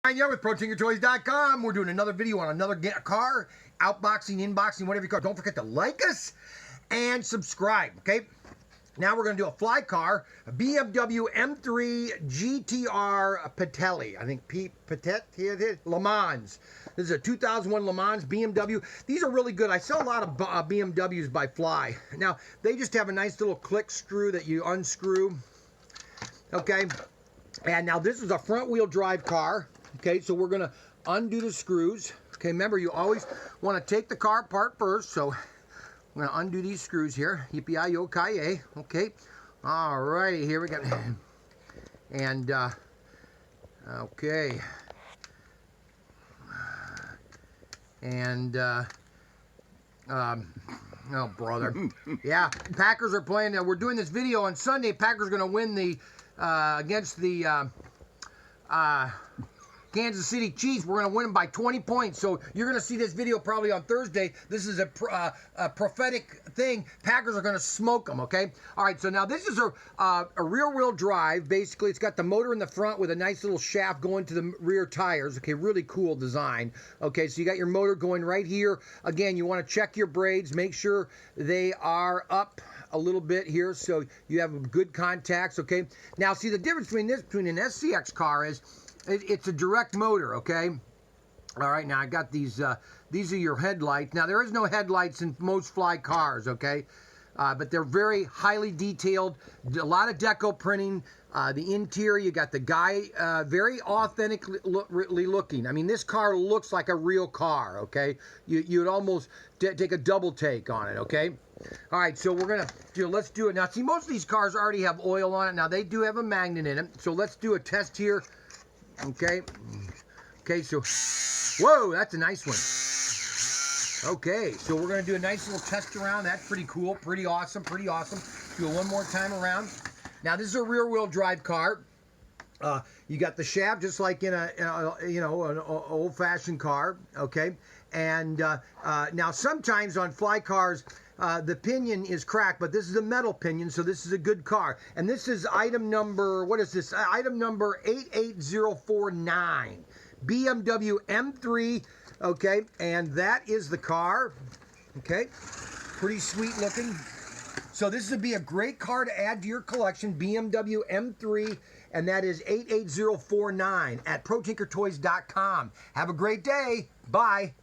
I'm here with ProTinkerToys.com. We're doing another video on another car, outboxing, inboxing, whatever you call it. Don't forget to like us and subscribe, okay? Now we're going to do a fly car, a BMW M3 GTR Petil. I think Petit, Le Mans. This is a 2001 Le Mans BMW. These are really good. I sell a lot of BMWs by Fly. Now, they just have a nice little click screw that you unscrew, okay? And now this is a front wheel drive car. Okay, so we're gonna undo the screws. Okay, remember you always want to take the car apart first. So I'm gonna undo these screws here. Yippee-yi-yo-ki-yay. Okay, all righty, here we go. And okay, and oh brother, yeah, Packers are playing. We're doing this video on Sunday. Packers are gonna win the against the Kansas City Chiefs. We're going to win them by 20 points. So you're going to see this video probably on Thursday. This is a prophetic thing. Packers are going to smoke them, okay? All right, so now this is a rear-wheel drive. Basically, it's got the motor in the front with a nice little shaft going to the rear tires. Okay, really cool design. Okay, so you got your motor going right here. Again, you want to check your braids. Make sure they are up a little bit here so you have good contacts, okay? Now, see, the difference between an SCX car is it's a direct motor, okay? All right, now I got these are your headlights. Now, there is no headlights in most Fly cars, okay? But they're very highly detailed, a lot of deco printing. The interior, you got the guy, very authentically looking. I mean, this car looks like a real car, okay? You'd almost take a double take on it, okay? All right, so we're gonna let's do it. Now, see, most of these cars already have oil on it. Now, they do have a magnet in it, so let's do a test here. Okay, so, whoa, that's a nice one. Okay, so we're going to do a nice little test around. That's pretty cool, pretty awesome, pretty awesome. Do it one more time around. Now, this is a rear-wheel drive car. You got the shaft just like in an old-fashioned car, okay? And now, sometimes on Fly cars, the pinion is cracked, but this is a metal pinion, so this is a good car. And this is item number, what is this? Item number 88049. BMW M3, okay? And that is the car, okay? Pretty sweet looking. So this would be a great car to add to your collection, BMW M3, and that is 88049 at ProTinkerToys.com. Have a great day. Bye.